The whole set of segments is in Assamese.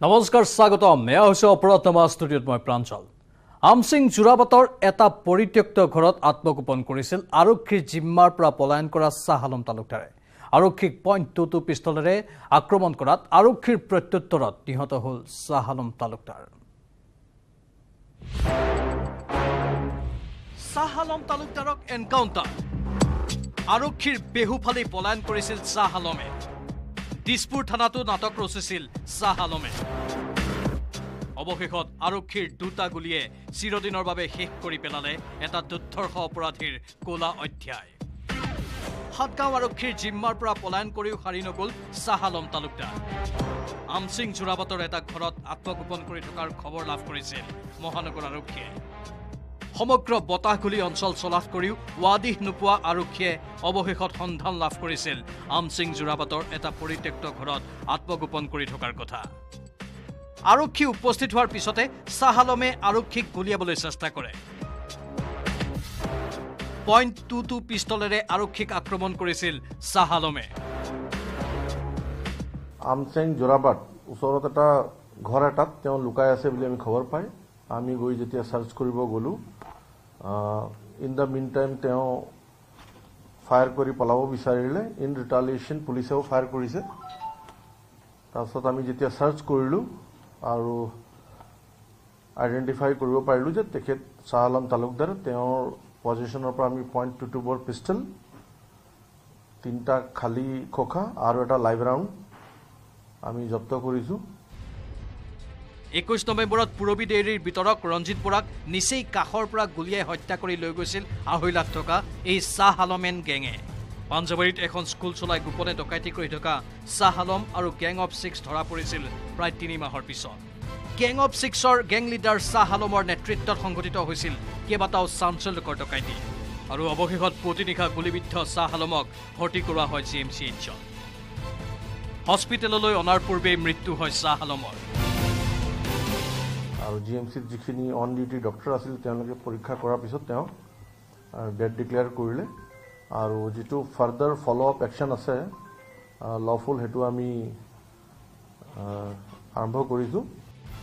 নমস্কাৰ স্বাগতম এয়া হৈছে অপৰাধনামা ষ্টুডিঅ'ত মই প্ৰাঞ্চল আমসিং জোৰাবাটৰ এটা পৰিত্যক্ত ঘৰত আত্মগোপন কৰিছিল আৰক্ষীৰ জিম্মাৰ পৰা পলায়ন কৰা শাহ আলম তালুকদাৰে আৰক্ষীক .22 পিস্তলেৰে আক্ৰমণ কৰাত আৰক্ষীৰ প্ৰত্যুত্তৰত নিহত হ'ল শাহ আলম তালুকদাৰ শাহ আলম তালুকদাৰক এনকাউণ্টাৰ আৰক্ষীৰ বেহুফালি পলায়ন কৰিছিল শাহ আলমে দিছপুৰ থানাতো নাটক ৰচিছিল শাহ আলমে অৱশেষত আৰক্ষীৰ দুটা গুলিয়ে চিৰদিনৰ বাবে শেষ কৰি পেলালে এটা দুৰ্ধৰ্ষ অপৰাধীৰ কোলা অধ্যায় হাতগাঁও আৰক্ষীৰ জিম্মাৰ পৰা পলায়ন কৰিও সাৰি নগ'ল শাহ আলম তালুকদাৰ আমসিং জোৰাবাটৰ এটা ঘৰত আত্মগোপন কৰি থকাৰ খবৰ লাভ কৰিছিল মহানগৰ আৰক্ষীয়ে সমগ্ৰ বতাহগুলি অঞ্চল চলাথ কৰিও ৱাদিহ নোপোৱা আৰক্ষীয়ে অৱশেষত সন্ধান লাভ কৰিছিল আমসিং জোৰাবাটৰ এটা পৰিত্যক্ত ঘৰত আত্মগোপন কৰি থকাৰ কথা আৰক্ষী উপস্থিত হোৱাৰ পিছতে শাহ আলমে আৰক্ষীক গুলিয়াবলৈ চেষ্টা কৰে .22 পিস্তলেৰে আৰক্ষীক আক্ৰমণ কৰিছিল শাহ আলমে আমসিং জোৰাবাট ওচৰত এটা ঘৰ এটাত তেওঁ লুকাই আছে বুলি আমি খবৰ পাই আমি গৈ যেতিয়া সাৰ্চ কৰিব গলো ইন দ্য মিন টাইম তেওঁ ফায়াৰ কৰি পলাব বিচাৰিলে ইন ৰিটালিয়েশ্যন পুলিচেও ফায়াৰ কৰিছে তাৰপিছত আমি যেতিয়া সাৰ্চ কৰিলো আৰু আইডেন্টিফাই কৰিব পাৰিলো যে তেখেত শাহ আলম তালুকদাৰ তেওঁৰ পজিশনৰ পৰা আমি .22 বৰ পিষ্টল তিনটা খালি খোখা আৰু এটা লাইভ ৰাউণ্ড আমি জব্দ কৰিছো 21 নৱেম্বৰত পুৰবী ডেইৰীৰ বিতৰক ৰঞ্জিত বৰাক নিচেই কাষৰ পৰা গুলিয়াই হত্যা কৰি লৈ গৈছিল 2.5 লাখ টকা এই শাহ আলমেন গেঙে পাঞ্জাবাৰীত এখন স্কুল চলাই গোপনে ডকাইতি কৰি থকা শাহ আলম আৰু গেং অফ 6 ধৰা পৰিছিল প্ৰায় 3 মাহৰ পিছত গেং অফ 6ৰ গেং লিডাৰ শাহ আলমৰ নেতৃত্বত সংঘটিত হৈছিল কেইবাটাও চাঞ্চল্যকৰ ডকাইতি আৰু অৱশেষত প্ৰতিনিশা গুলিবিদ্ধ শাহ আলমক ভৰ্তি কৰোৱা হয় GMCHত হস্পিটেললৈ অনাৰ পূৰ্বে মৃত্যু হয় শাহ আলমৰ আৰু GMCত যিখিনি অন ডিউটি ডক্টৰ আছিল তেওঁলোকে পৰীক্ষা কৰাৰ পিছত তেওঁ ডেড ডিক্লেয়াৰ কৰিলে আৰু যেটো ফাৰ্দাৰ ফলো আপ একশন আছে লফুল হেতু আমি আৰম্ভ কৰিছো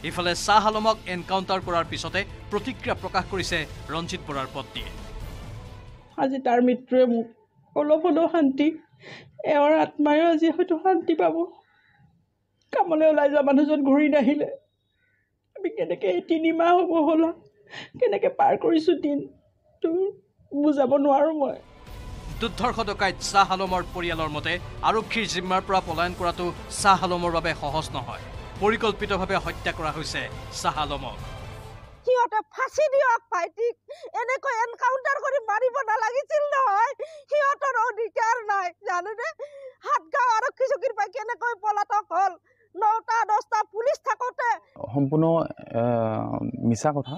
ইফালে শাহ আলমক এনকাউণ্টাৰ কৰাৰ পিছতে প্ৰতিক্ৰিয়া প্ৰকাশ কৰিছে ৰঞ্জিত বৰাৰ পত্নীয়ে আজি তাৰ মৃত্যুৱে মোক অলপ শান্তি এওঁৰ আত্মায়ো আজি হয়তো শান্তি পাব কামলৈ ওলাই যোৱা মানুহজন ঘূৰি নাহিলে আমি কেনেকৈ 3 মাহ হ'ব হ'ল কেনেকৈ পাৰ কৰিছোঁ দিনটো বুজাব নোৱাৰোঁ মই দুৰ্ধৰ্ষ ডকাইত শাহ আলমৰ পৰিয়ালৰ মতে আৰক্ষীৰ জিম্মাৰ পৰা পলায়ন কৰাটো শাহ আলমৰ বাবে সহজ নহয় পৰিকল্পিতভাৱে হত্যা কৰা হৈছে শাহ আলমক সিহঁতে ফাঁচি দিয়ক ভাইটিক এনেকৈ এনকাউণ্টাৰ কৰি মাৰিব নালাগিছিল নহয় সিহঁতৰ অধিকাৰ নাই জানেনে হাতগাঁও আৰক্ষী চকীৰ পৰা কেনেকৈ পলাতক হ'ল 9টা 10টা পুলিচ থাকোঁতে সম্পূৰ্ণ মিছা কথা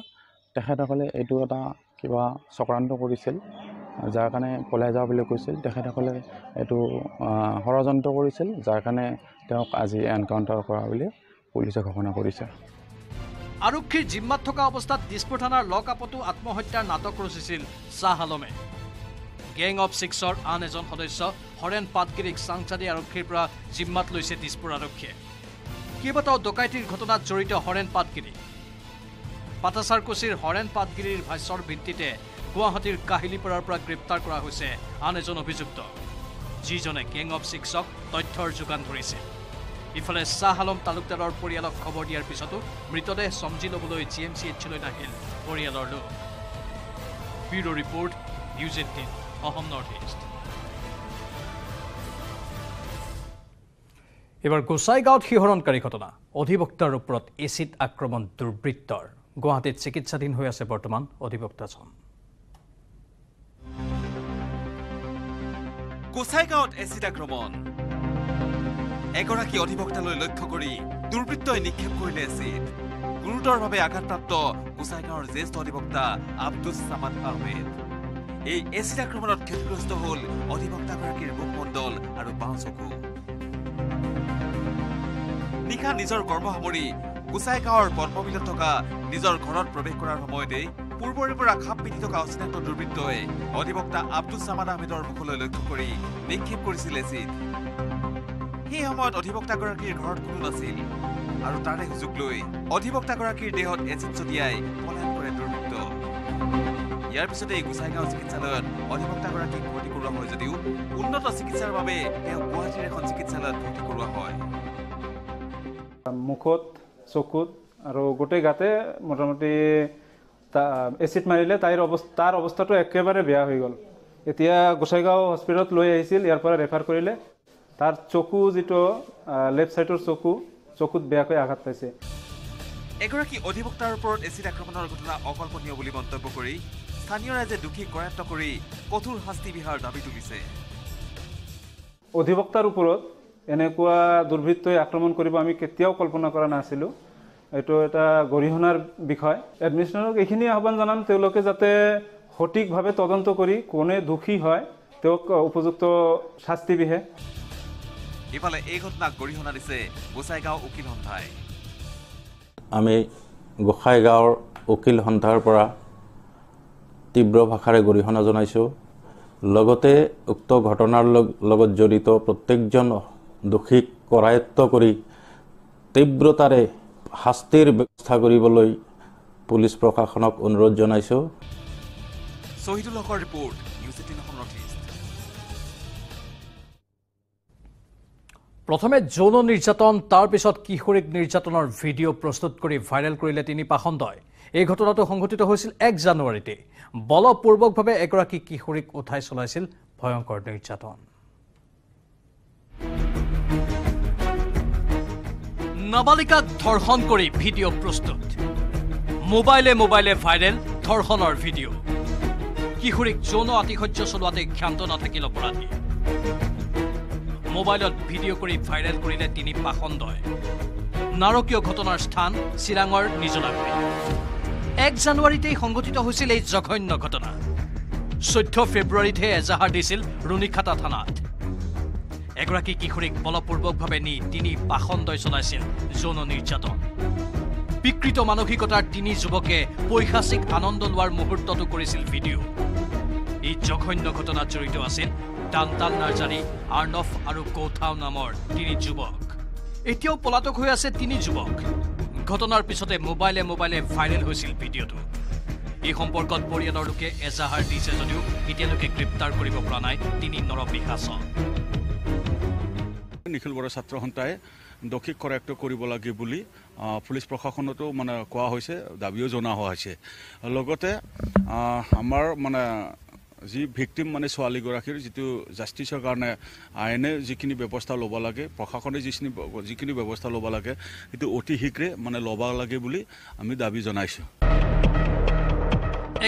তেখেতসকলে এইটো এটা কিবা চক্ৰান্ত কৰিছিল যাৰ কাৰণে পলাই যাওঁ বুলি কৈছিল তেখেতসকলে এইটো ষড়যন্ত্ৰ কৰিছিল যাৰ কাৰণে তেওঁক আজি এনকাউণ্টাৰ কৰা বুলি পুলিচে ঘোষণা কৰিছে আৰক্ষীৰ জিম্মাত থকা অৱস্থাত দিছপুৰ থানাৰ লকআপতো আত্মহত্যাৰ নাটক ৰচিছিল শাহ আলমে গেং অফ 6ৰ আন এজন সদস্য হৰেণ পাটগিৰিক চাংচাৰী আৰক্ষীৰ পৰা জিম্মাত লৈছে দিছপুৰ আৰক্ষীয়ে কেইবাটাও ডকাইতিৰ ঘটনাত জড়িত হৰেণ পাটগিৰি পাটাচাৰকুছিৰ হৰেণ পাটগিৰিৰ ভাষ্যৰ ভিত্তিতে গুৱাহাটীৰ কাহিলীপাৰাৰ পৰা গ্ৰেপ্তাৰ কৰা হৈছে আন এজন অভিযুক্ত যিজনে গেং অফ 6ক তথ্যৰ যোগান ধৰিছে ইফালে শাহ আলম তালুকদাৰৰ পৰিয়ালক খবৰ দিয়াৰ পিছতো মৃতদেহ চমজি ল'বলৈ GMCHলৈ নাহিল পৰিয়ালৰ লোক bureau report news 18 Assam north east এবাৰ গোসাইগাঁৱত শিহৰণকাৰী ঘটনা অধিবক্তাৰ ওপৰত এচিড আক্ৰমণ দুৰ্বৃত্তৰ গুৱাহাটীত চিকিৎসাধীন হৈ আছে বৰ্তমান অধিবক্তাজন গোসাইগাঁৱত এচিড আক্ৰমণ এগৰাকী অধিবক্তালৈ লক্ষ্য কৰি দুৰ্বৃত্তই নিক্ষেপ কৰিলে এচিড গুৰুতৰভাৱে আঘাতপ্ৰাপ্ত গোসাইগাঁৱৰ জ্যেষ্ঠ অধিবক্তা আব্দুছ সামাদ আহমেদ এই এচিড আক্ৰমণত ক্ষতিগ্ৰস্ত হ'ল অধিবক্তাগৰাকীৰ মুখমণ্ডল আৰু বাওঁ চকু নিশা নিজৰ কৰ্ম সামৰি গোসাইগাঁৱৰ পদ্মবিলত থকা নিজৰ ঘৰত প্ৰৱেশ কৰাৰ সময়তেই পূৰ্বৰে পৰা খাপ পিন্ধি থকা অচিনাক্ত দুৰ্বৃত্তই অধিবক্তা আব্দুছ সামাদ আহমেদৰ মুখলৈ লক্ষ্য কৰি নিক্ষেপ কৰিছিল এচিড সেই সময়ত অধিবক্তাগৰাকীৰ ঘৰত কোনো নাছিল আৰু তাৰে সুযোগ লৈ অধিবক্তাগৰাকীৰ দেহত এচিড ছটিয়াই পলায়ন কৰে দুৰ্বৃত্ত। ইয়াৰ পিছতে গোসাইগাঁও চিকিৎসালয়ত অধিবক্তাগৰাকীক ভৰ্তি কৰোৱা হয় যদিও উন্নত চিকিৎসাৰ বাবে তেওঁক গুৱাহাটীৰ এখন চিকিৎসালয়ত ভৰ্তি কৰোৱা হয়। মুখত চকুত আৰু গোটেই গাতে মোটামুটি এচিড মাৰিলে তাৰ অৱস্থাটো একেবাৰে বেয়া হৈ গ'ল। এতিয়া গোসাইগাঁও হস্পিটেলত লৈ আহিছিল, ইয়াৰ পৰা ৰেফাৰ কৰিলে। তাৰ চকু যিটো লেফ্ট ছাইডৰ চকুত বেয়াকৈ আঘাত পাইছে। এগৰাকী অধিবক্তাৰ ওপৰত এচিড আক্ৰমণৰ ঘটনা অকল্পনীয় বুলি মন্তব্য কৰি স্থানীয় ৰাইজে দোষীক কৰায়ত্ব কৰি কঠোৰ শাস্তি বিহাৰ দাবী তুলিছে। অধিবক্তাৰ ওপৰত এনেকুৱা দুৰ্বৃত্তই আক্ৰমণ কৰিব আমি কেতিয়াও কল্পনা কৰা নাছিলোঁ। এইটো এটা গৰিহণাৰ বিষয়। এডমিনিষ্ট্ৰেশ্যনক এইখিনি আহ্বান জনাম, তেওঁলোকে যাতে সঠিকভাৱে তদন্ত কৰি কোনে দোষী হয় তেওঁক উপযুক্ত শাস্তি বিহে। ইফালে এই ঘটনাক গৰিহণা দিছে গোসাইগাঁও উকিল সন্থাই। আমি গোসাইগাঁৱৰ উকিল সন্থাৰ পৰা তীব্ৰ ভাষাৰে গৰিহণা জনাইছোঁ। লগতে উক্ত ঘটনাৰ লগত জড়িত প্ৰত্যেকজন দোষীক কৰায়ত্ব কৰি তীব্ৰতাৰে শাস্তিৰ ব্যৱস্থা কৰিবলৈ পুলিচ প্ৰশাসনক অনুৰোধ জনাইছোঁ। শহীদুল হকৰ report, news 18 Assam north east. প্ৰথমে যৌন নিৰ্যাতন, তাৰ পিছত কিশোৰীক নিৰ্যাতনৰ ভিডিঅ' প্ৰস্তুত কৰি ভাইৰেল কৰিলে তিনি পাখণ্ডই। এই ঘটনাটো সংঘটিত হৈছিল 1 জানুৱাৰীতে। বলপূৰ্বকভাৱে এগৰাকী কিশোৰীক উঠাই চলাইছিল ভয়ংকৰ নিৰ্যাতন। নাবালিকাক ধৰ্ষণ কৰি ভিডিঅ' প্ৰস্তুত, মোবাইলে ভাইৰেল ধৰ্ষণৰ ভিডিঅ'। কিশোৰীক যৌন আতিশয্য চলোৱাতে ক্ষান্ত নাথাকিল অপৰাধী। মোবাইলত ভিডিঅ' কৰি ভাইৰেল কৰিলে তিনি পাখণ্ডই। নাৰকীয় ঘটনাৰ স্থান চিৰাঙৰ নিজলাগুৰি। 1 জানুৱাৰীতেই সংঘটিত হৈছিল এই জঘন্য ঘটনা। 14 ফেব্ৰুৱাৰীতহে এজাহাৰ দিছিল ৰুণিখাটা থানাত। এগৰাকী কিশোৰীক বলপূৰ্বকভাৱে নি তিনি পাখণ্ডই চলাইছিল যৌন নিৰ্যাতন। বিকৃত মানসিকতাৰ তিনি যুৱকে পৈশাচিক আনন্দ লোৱাৰ মুহূৰ্তটো কৰিছিল ভিডিঅ'। এই জঘন্য ঘটনাত জড়িত আছিল ডান্তাল নাৰ্জাৰী, আৰ্ণৱ আৰু কৌথাও নামৰ তিনি যুৱক। এতিয়াও পলাতক হৈ আছে তিনি যুৱক। ঘটনাৰ পিছতে মোবাইলে ভাইৰেল হৈছিল ভিডিঅ'টো। এই সম্পৰ্কত পৰিয়ালৰ লোকে এজাহাৰ দিছে যদিও এতিয়ালৈকে গ্ৰেপ্তাৰ কৰিব পৰা নাই তিনি নৰপিশাচক। নিখিল বড়ো ছাত্ৰ সন্থাই দোষীক কৰায়ত্ব কৰিব লাগে বুলি পুলিচ প্ৰশাসনতো কোৱা হৈছে, দাবীও জনোৱা হৈছে। লগতে আমাৰ যি ভিক্টিম ছোৱালীগৰাকীৰ যিটো জাষ্টিছৰ কাৰণে আইনে যিখিনি ব্যৱস্থা ল'ব লাগে, প্ৰশাসনে যিখিনি ব্যৱস্থা ল'ব লাগে সেইটো অতি শীঘ্ৰে ল'ব লাগে বুলি আমি দাবী জনাইছোঁ।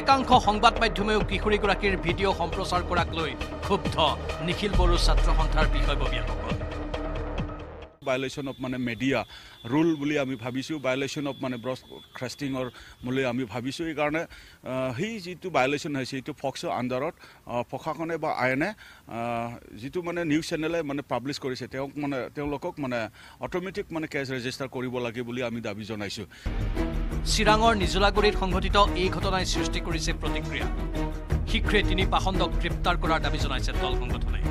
একাংশ সংবাদ মাধ্যমেও কিশোৰীগৰাকীৰ ভিডিঅ' সম্প্ৰচাৰ কৰাক লৈ ক্ষুব্ধ নিখিল বড়ো ছাত্ৰ সন্থাৰ বিষয়ববীয়াসকল। ভায়োলেশ্যন অফ মিডিয়া ৰুল বুলি আমি ভাবিছোঁ, ভায়োলেশ্যন অফ ব্ৰডকাষ্টিঙৰ বুলি আমি ভাবিছোঁ। এইকাৰণে সেই যিটো ভায়োলেশ্যন হৈছে সেইটো ফক্সৰ আণ্ডাৰত প্ৰশাসনে বা আইনে যিটো নিউজ চেনেলে পাব্লিছ কৰিছে তেওঁলোকক অট'মেটিক কেছ ৰেজিষ্টাৰ কৰিব লাগে বুলি আমি দাবী জনাইছোঁ। চিৰাঙৰ নিজলাগুৰিত সংঘটিত এই ঘটনাই সৃষ্টি কৰিছে প্ৰতিক্ৰিয়া। শীঘ্ৰে তিনি পাখণ্ডক গ্ৰেপ্তাৰ কৰাৰ দাবী জনাইছে দল সংগঠনে।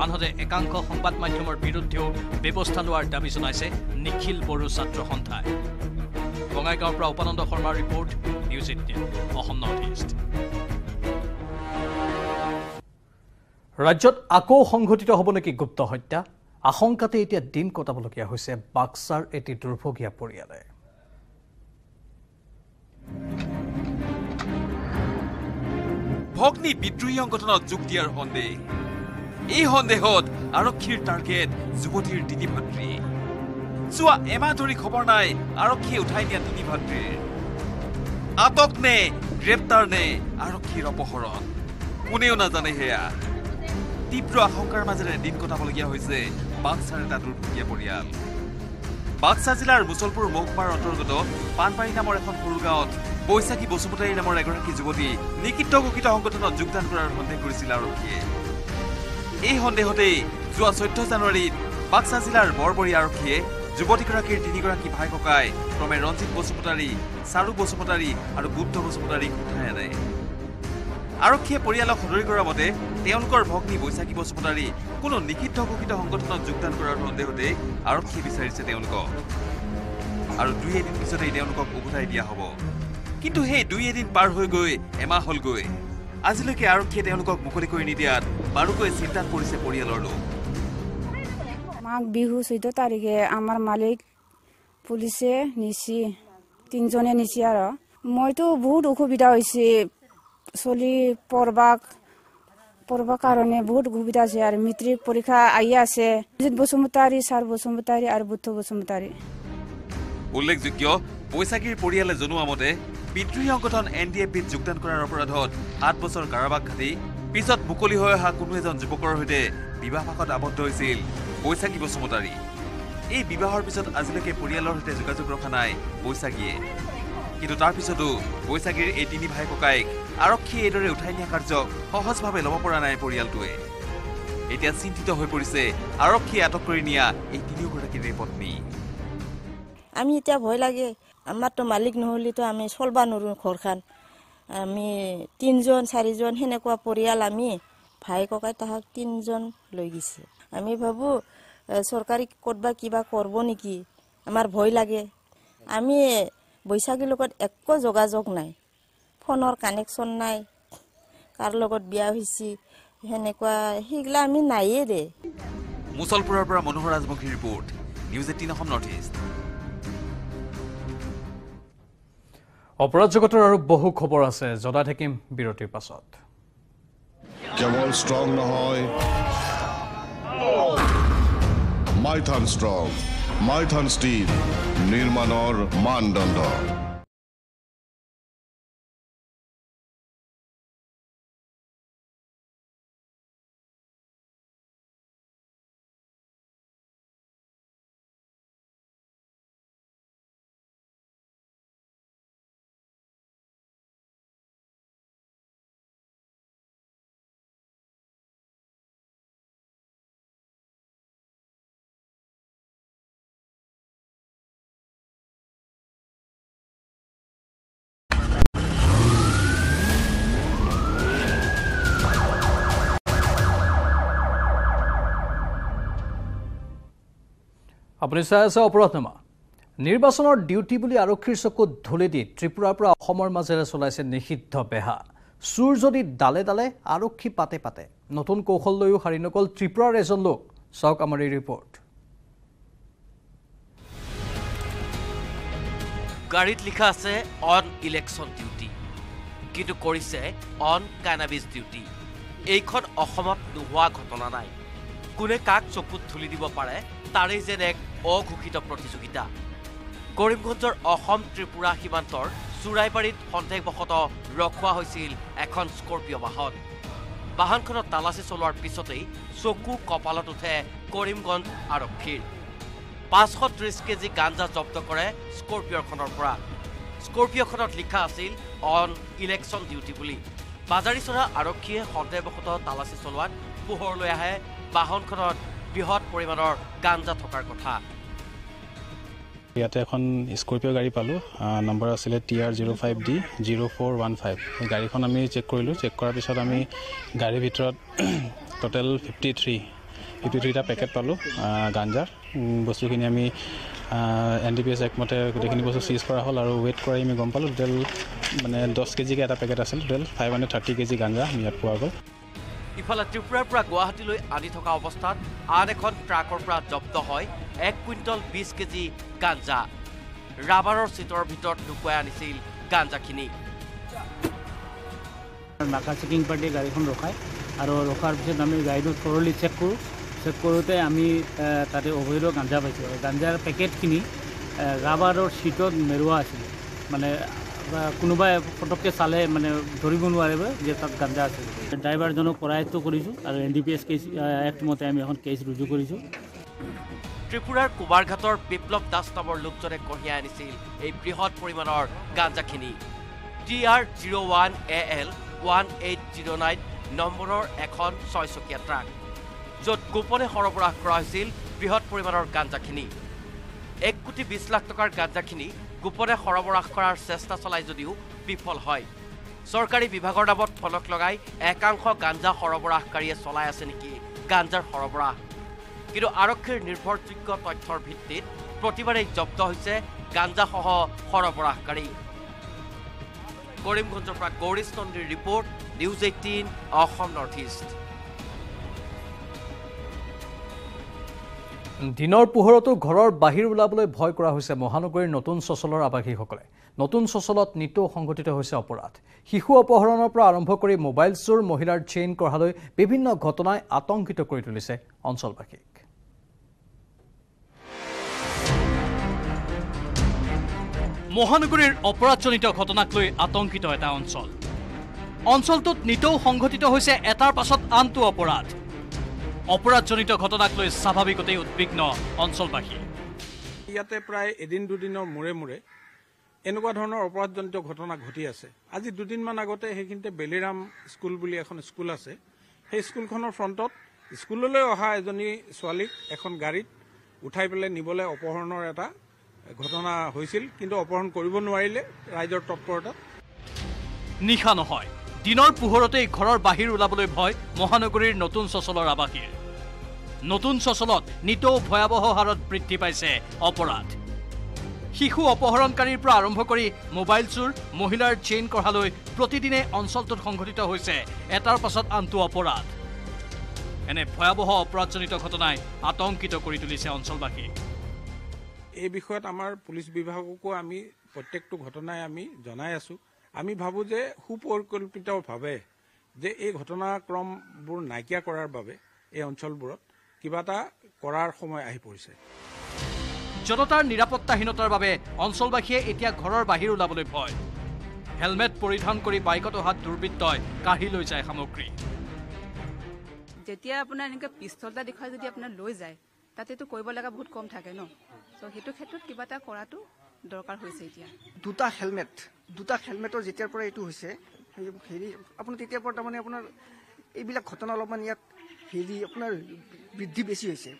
আনহাতে একাংশ সংবাদ মাধ্যমৰ বিৰুদ্ধেও ব্যৱস্থা লোৱাৰ দাবী জনাইছে নিখিল বড়ো ছাত্ৰ সন্থাই। বঙাইগাঁৱৰ পৰা উপানন্দ শৰ্মাৰ report, news 18 Assam north east. ৰাজ্যত আকৌ সংঘটিত হ'ব নেকি গুপ্ত হত্যা? আশংকাতে এতিয়া দিন কটাবলগীয়া হৈছে বাক্সাৰ এটি দুৰ্ভগীয়া পৰিয়ালে। ভগ্নী বিদ্ৰোহী সংগঠনত যোগ দিয়াৰ সন্দেহ। এই সন্দেহত আৰক্ষীৰ টাৰ্গেট যুৱতীৰ তিনি ভাতৃ। যোৱা এমাহ ধৰি খবৰ নাই আৰক্ষীয়ে উঠাই নিয়া তিনি ভাতৃৰ। আটক নে গ্ৰেপ্তাৰ নে আৰক্ষীৰ অপহৰণ, কোনেও নাজানে সেয়া। তীব্ৰ আশংকাৰ মাজেৰে দিন কটাবলগীয়া হৈছে বাক্সাৰ এটা দুৰ্ভগীয়া পৰিয়াল। বাক্সা জিলাৰ মুছলপুৰ মহকুমাৰ অন্তৰ্গত পানবাৰী নামৰ এখন সৰু গাঁৱত বৈশাখী বসুমতাৰী নামৰ এগৰাকী যুৱতী নিষিদ্ধ ঘোষিত সংগঠনত যোগদান কৰাৰ সন্দেহ কৰিছিল আৰক্ষীয়ে। এই সন্দেহতেই যোৱা 14 জানুৱাৰীত বাক্সা জিলাৰ বৰবৰী আৰক্ষীয়ে যুৱতীগৰাকীৰ তিনিগৰাকী ভাই ককাই ক্ৰমে ৰঞ্জিত বসুমতাৰী, চাৰু বসুমতাৰী আৰু বুদ্ধ বসুমতাৰীক উঠাই আনে। আৰক্ষীয়ে পৰিয়ালক সদৰি কৰাৰ মতে তেওঁলোকৰ ভগ্নী বৈশাখী বসুমতাৰী কোনো নিষিদ্ধ ঘোষিত সংগঠনত যোগদান কৰাৰ সন্দেহতে আৰক্ষীয়ে বিচাৰিছে তেওঁলোকক আৰু 2 এদিন পিছতেই তেওঁলোকক উভতাই দিয়া হ'ব কিন্তু সেই 2 এদিন পাৰ হৈ গৈ এমাহ হ'লগৈ আজিলৈকে আৰক্ষীয়ে তেওঁলোকক মুকলি কৰি নিদিয়াত বাৰুকৈ চিন্তাত পৰিছে পৰিয়ালৰ লোক মাঘ বিহু 14 তাৰিখে আমাৰ মালিক পুলিচে নিছি 3 জনে নিছি আৰু মইতো বহুত অসুবিধা হৈছে চলি পঢ়বা কাৰণে বহুত অসুবিধা আছে আৰু মেট্ৰিক পৰীক্ষা আহি আছে বসুমতাৰী সাৰ বসুমতাৰী আৰু বুদ্ধ বসুমতাৰী উল্লেখযোগ্য বৈশাখীৰ পৰিয়ালে জনোৱা মতে বিদ্ৰোহী সংগঠন NDFBত যোগদান কৰাৰ অপৰাধত 7 বছৰ কাৰাবাস খাটি পিছত মুকলি হৈ অহা কোনো এজন যুৱকৰ সৈতে বিবাহপাশত আবদ্ধ হৈছিল বৈশাখী বসুমতাৰী এই বিবাহৰ পিছত আজিলৈকে পৰিয়ালৰ সৈতে যোগাযোগ ৰখা নাই বৈশাখীয়ে কিন্তু তাৰ পিছতো বৈশাখীৰ এই 3 ভাই ককাইক আৰক্ষীয়ে এইদৰে উঠাই নিয়া কাৰ্যক সহজভাৱে ল'ব পৰা নাই পৰিয়ালটোৱে এতিয়া চিন্তিত হৈ পৰিছে আৰক্ষীয়ে আটক কৰি নিয়া এই 3গৰাকীৰ পত্নী আমি এতিয়া ভয় লাগে আমাৰতো মালিক নহ'লেতো আমি চলবা নোৱাৰো ঘৰখন আমি 3 জন 4 জন হেনেকুৱা পৰিয়াল আমি ভাই ককাই তাহাক 3 জন লৈ গৈছে আমি ভাবো সরকারি কোটবা কিবা করব নেকি আমার ভয় লাগে আমি বৈশাখীৰ লগত একো যোগাযোগ নাই ফোনৰ কানেকশন নাই কাৰ লগত বিয়া হৈছে হেনেকুৱা হিগলা আমি নাইয়ে দে মুছলপুৰৰ পৰা মনোহৰ ৰাজবংশীৰ report news 18 Assam north east অপৰাধ জগতৰ আৰু বহু খবৰ আছে জনাই থাকিম বিৰতিৰ পাছত কেৱল ষ্ট্ৰং নহয় মাইথান ষ্ট্ৰং মাইথান ষ্টীল নিৰ্মাণৰ মানদণ্ড আপুনি চাই আছে অপৰাধনামা নিৰ্বাচনৰ ডিউটি বুলি আৰক্ষীৰ চকুত ধুলি দি ত্ৰিপুৰাৰ পৰা অসমৰ মাজেৰে চলাইছে নিষিদ্ধ বেহা চুৰ যদি ডালে ডালে আৰক্ষী পাতে পাতে নতুন কৌশল লৈও হাৰি নকল ত্ৰিপুৰাৰ এজন লোক চাওক আমাৰ এই ৰিপৰ্ট গাড়ীত লিখা আছে অন ইলেকশ্যন ডিউটি কিন্তু কৰিছে অন কানাবিজ ডিউটি এইখন অসমত নোহোৱা ঘটনা নাই কোনে কাক চকুত ধুলি দিব পাৰে তাৰেই যেন এক অঘোষিত প্ৰতিযোগিতা কৰিমগঞ্জৰ অসম ত্ৰিপুৰা সীমান্তৰ চুৰাইবাৰীত সন্দেহবশতঃ ৰখোৱা হৈছিল এখন স্কৰ্পিঅ' বাহন বাহনখনত তালাচী চলোৱাৰ পিছতেই চকু কপালত উঠে কৰিমগঞ্জ আৰক্ষীৰ 530 কেজি গাঞ্জা জব্দ কৰে স্কৰ্পিঅ'খনৰ পৰা স্কৰ্পিঅ'খনত লিখা আছিল অন ইলেকশ্যন ডিউটি বুলি বাজাৰীচৰা আৰক্ষীয়ে সন্দেহবশতঃ তালাচী চলোৱাত পোহৰলৈ আহে বাহনখনত বৃহৎ পৰিমাণৰ গাঞ্জা থকাৰ কথা ইয়াতে এখন স্কৰ্পিঅ' গাড়ী পালোঁ নম্বৰ আছিলে TR05D0415 এই গাড়ীখন আমি চেক কৰিলোঁ চেক কৰাৰ পিছত আমি গাড়ীৰ ভিতৰত টোটেল 53টা পেকেট পালোঁ গাঞ্জাৰ বস্তুখিনি আমি NDPS একমতে গোটেইখিনি বস্তু চিজ কৰা হ'ল আৰু ৱেইট কৰি আমি গম পালোঁ টোটেল মানে 10 কেজিকৈ এটা পেকেট আছিল টোটেল 530 কেজি গাঞ্জা আমি ইয়াত পোৱা গ'ল ইফালে ত্ৰিপুৰাৰ পৰা গুৱাহাটীলৈ আনি থকা অৱস্থাত আন এখন ট্ৰাকৰ পৰা জব্দ হয় 1 কুইণ্টল 20 কেজি গাঞ্জা ৰাবাৰৰ চিটৰ ভিতৰত লুকুৱাই আনিছিল গাঞ্জাখিনি নাকা চেকিং পাৰ্টিয়ে গাড়ীখন ৰখায় আৰু ৰখাৰ পিছত আমি গাড়ীটো থৰলি চেক কৰোঁতে আমি তাতে অবৈধ গাঞ্জা পাইছোঁ গাঞ্জাৰ পেকেটখিনি ৰাবাৰৰ চিটত মেৰুৱা আছিল মানে কোনোবাই ফটককৈ চালে মানে ধৰিব নোৱাৰিব যে তাত গাঞ্জা আছে ড্ৰাইভাৰজনক কৰায়ত্ব কৰিছোঁ আৰু NDPS কেছ এক্ট মতে আমি এখন কেছ ৰুজু কৰিছোঁ ত্ৰিপুৰাৰ কুমাৰঘাটৰ বিপ্লৱ দাস নামৰ লোকজনে কঢ়িয়াই আনিছিল এই বৃহৎ পৰিমাণৰ গাঞ্জাখিনি TR01AL1809 নম্বৰৰ এখন 6চকীয়া ট্ৰাক য'ত গোপনে সৰবৰাহ কৰা হৈছিল বৃহৎ পৰিমাণৰ গাঞ্জাখিনি 1 কোটি 20 লাখ টকাৰ গাঞ্জাখিনি গোপনে সৰবৰাহ কৰাৰ চেষ্টা চলাই যদিও বিফল হয় চৰকাৰী বিভাগৰ নামত ফলক লগাই একাংশ গাঞ্জা সৰবৰাহকাৰীয়ে চলাই আছে নেকি গাঞ্জাৰ সৰবৰাহ কিন্তু আৰক্ষীৰ নিৰ্ভৰযোগ্য তথ্যৰ ভিত্তিত প্ৰতিবাৰেই জব্দ হৈছে গাঞ্জাসহ সৰবৰাহকাৰী কৰিমগঞ্জৰ পৰা গৌৰীশ নন্দীৰ report news 18 Assam north east দিনৰ পোহৰতো ঘৰৰ বাহিৰ ওলাবলৈ ভয় কৰা হৈছে মহানগৰীৰ নতুন চচলৰ আৱাসীসকলে নতুন চচলত নিতৌ সংঘটিত হৈছে অপৰাধ শিশু অপহৰণৰ পৰা আৰম্ভ কৰি মোবাইল চোৰ মহিলাৰ চেইন কৰালৈ বিভিন্ন ঘটনাই আতংকিত কৰি তুলিছে অঞ্চলবাসীক মহানগৰীৰ অপৰাধজনিত ঘটনাক লৈ আতংকিত এটা অঞ্চল অঞ্চলটোত নিতৌ সংঘটিত হৈছে এটাৰ পাছত আনটো অপৰাধ অপৰাধজনিত ঘটনাক লৈ স্বাভাৱিকতেই উদ্বিগ্ন অঞ্চলবাসী ইয়াতে প্ৰায় এদিন দুদিনৰ মূৰে মূৰে এনেকুৱা ধৰণৰ অপৰাধজনিত ঘটনা ঘটি আছে আজি দুদিনমান আগতে সেইখিনিতে বেলিৰাম স্কুল বুলি এখন স্কুল আছে সেই স্কুলখনৰ ফ্ৰণ্টত স্কুললৈ অহা এজনী ছোৱালীক এখন গাড়ীত উঠাই পেলাই নিবলৈ অপহৰণৰ এটা ঘটনা হৈছিল কিন্তু অপহৰণ কৰিব নোৱাৰিলে ৰাইজৰ তৎপৰতাত নিশা নহয় দিনৰ পোহৰতেই ঘৰৰ বাহিৰ ওলাবলৈ ভয় মহানগৰীৰ নতুন চচলৰ আৱাসীৰ নতুন চচলত নিতৌ ভয়াৱহ হাৰত বৃদ্ধি পাইছে অপৰাধ শিশু অপহৰণকাৰীৰ পৰা আৰম্ভ কৰি মোবাইল চোৰ মহিলাৰ চেইন কৰালৈ প্ৰতিদিনে অঞ্চলটোত সংঘটিত হৈছে এটাৰ পাছত আনটো অপৰাধ এনে ভয়াৱহ অপৰাধজনিত ঘটনাই আতংকিত কৰি তুলিছে অঞ্চলবাসী এই বিষয়ত আমাৰ পুলিচ বিভাগকো আমি প্ৰত্যেকটো ঘটনাই আমি জনাই আছো আমি ভাবো যে সুপৰিকল্পিতভাৱে যে এই ঘটনাক্ৰমবোৰ নাইকিয়া কৰাৰ বাবে এই অঞ্চলবোৰত কিবা এটা কৰাৰ সময় আহি পৰিছে জনতাৰ নিৰাপত্তাহীনতাৰ বাবে অঞ্চলবাসীয়ে এতিয়া ঘৰৰ বাহিৰ ওলাবলৈ ভয় হেলমেট পৰিধান কৰি বাইকত অহা দুৰ্বৃত্তই কাঢ়ি লৈ যায় সামগ্ৰী যেতিয়া আপোনাৰ এনেকৈ পিস্তল এটা দেখুৱাই যদি আপোনাৰ লৈ যায় তাতেতো কৰিব লগা বহুত কম থাকে ন তো সেইটো ক্ষেত্ৰত কিবা এটা কৰাটো দৰকাৰ হৈছে এতিয়া দুটা হেলমেটৰ যেতিয়াৰ পৰা এইটো হৈছে হেৰি আপোনাৰ তেতিয়াৰ পৰা তাৰমানে আপোনাৰ এইবিলাক ঘটনা অলপমান ইয়াত হেৰি আপোনাৰ বৃদ্ধি বেছি হৈছে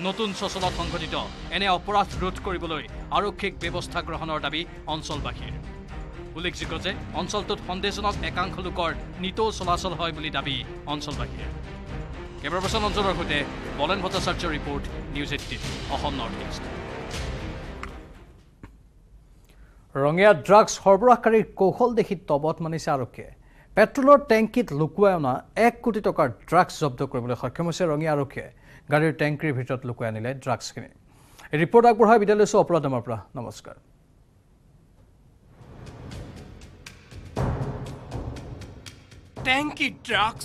নতুন চচলত সংঘটিত এনে অপৰাধ ৰোধ কৰিবলৈ আৰক্ষীক ব্যৱস্থা গ্ৰহণৰ দাবী অঞ্চলবাসীৰ উল্লেখযোগ্য যে অঞ্চলটোত সন্দেহজনক একাংশ লোকৰ নিতৌ চলাচল হয় বুলি দাবী অঞ্চলবাসীৰ কেইবাবছৰ অঞ্চলৰ সৈতে বলেন ভট্টাচাৰ্যৰ report news 18 Assam north east Rangia drugs সৰবৰাহকাৰীৰ কৌশল দেখি তবত মানিছে আৰক্ষীয়ে পেট্ৰলৰ টেংকিত লুকুৱাই অনা 1 কোটি টকাৰ ড্ৰাগছ জব্দ কৰিবলৈ সক্ষম হৈছে ৰঙিয়া আৰক্ষীয়ে গাড়ীৰ টেংকিৰ ভিতৰত লুকুৱাই আনিলে ড্ৰাগছখিনি এই ৰিপৰ্ট আগবঢ়াই বিদায় লৈছোঁ অপৰাধমৰ পৰা নমস্কাৰ টেংকি ড্ৰাগছ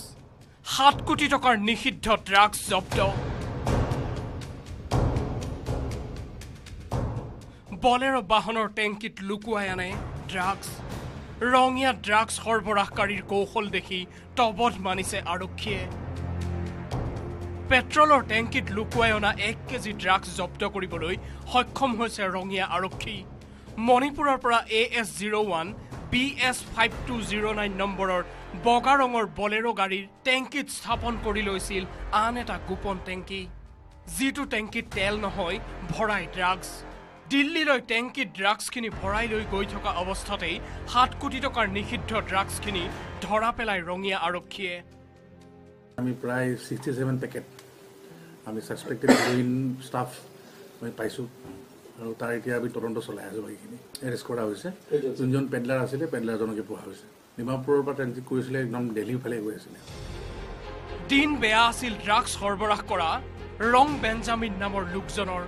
7 কোটি টকাৰ নিষিদ্ধ ড্ৰাগছ জব্দ বলেৰো বাহনৰ টেংকিত লুকুৱাই আনে ড্ৰাগছ ৰঙিয়া ড্ৰাগছ সৰবৰাহকাৰীৰ কৌশল দেখি তবত মানিছে আৰক্ষীয়ে পেট্ৰলৰ টেংকিত লুকুৱাই অনা 1 কেজি ড্ৰাগছ জব্দ কৰিবলৈ সক্ষম হৈছে ৰঙিয়া আৰক্ষী মণিপুৰৰ পৰা AS01 BS5209 নম্বৰৰ বগা ৰঙৰ বলেৰো গাড়ীৰ টেংকিত স্থাপন কৰি লৈছিল আন এটা গোপন টেংকি যিটো টেংকিত তেল নহয় ভৰাই ড্ৰাগছ দিল্লীলৈ টেংকিত ড্ৰাগছখিনি ভৰাই লৈ গৈ থকা অৱস্থাতেই 7 কোটি টকাৰ নিষিদ্ধ ড্ৰাগছখিনি ধৰা পেলাই ৰঙিয়া আৰক্ষীয়ে আমি প্ৰায় 67 পেকেট আমি সাসপেক্টেড হেৰোইন ষ্টাফ মই পাইছোঁ আৰু তাৰ এতিয়া আমি তদন্ত চলাই আছোঁ বাকীখিনি এৰেষ্ট কৰা হৈছে যোনজন পেডলাৰ আছিলে পেডলাৰজনকে পোৱা হৈছে ডিমাপুৰৰ পৰা ট্ৰেনজিট কৰিছিলে একদম দিল্লীৰ ফালে গৈ আছিলে দিন বেয়া আছিল ড্ৰাগছ সৰবৰাহ কৰা ৰং বেঞ্জামিন নামৰ লোকজনৰ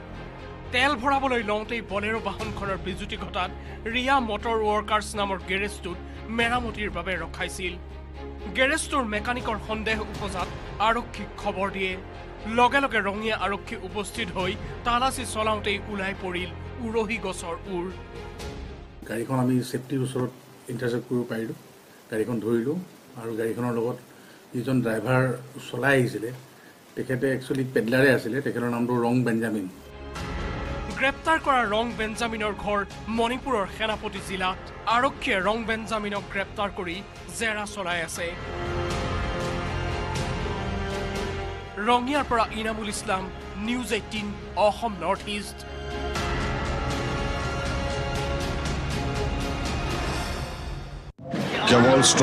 তেল ভৰাবলৈ লওঁতেই বলেৰো বাহনখনৰ বিজুতি ঘটাত ৰিয়া মটৰ ৱৰ্কাৰ্ছ নামৰ গেৰেজটোত মেৰামতিৰ বাবে ৰখাইছিল গেৰেজটোৰ মেকানিকৰ সন্দেহ উপজাত আৰক্ষীক খবৰ দিয়ে লগে লগে ৰঙিয়া আৰক্ষী উপস্থিত হৈ তালাচী চলাওঁতেই ওলাই পৰিল উৰহি গছৰ উৰ গাড়ীখন আমি সেফটিৰ ওচৰত ইণ্টাৰচেপ্ট কৰিব পাৰিলোঁ গাড়ীখন ধৰিলোঁ আৰু গাড়ীখনৰ লগত যিজন ড্ৰাইভাৰ চলাই আহিছিলে তেখেতে একচুৱেলি পেডলাৰে আছিলে তেখেতৰ নামটো ৰং বেঞ্জামিন গ্ৰেপ্তাৰ কৰা ৰং বেঞ্জামিনৰ ঘৰ মণিপুৰৰ সেনাপতি জিলাত আৰক্ষীয়ে ৰং বেঞ্জামিনক গ্ৰেপ্তাৰ কৰি জেৰা চলাই আছে ৰঙিয়াৰ পৰা Inamul Islam news 18 Assam north east কেৱল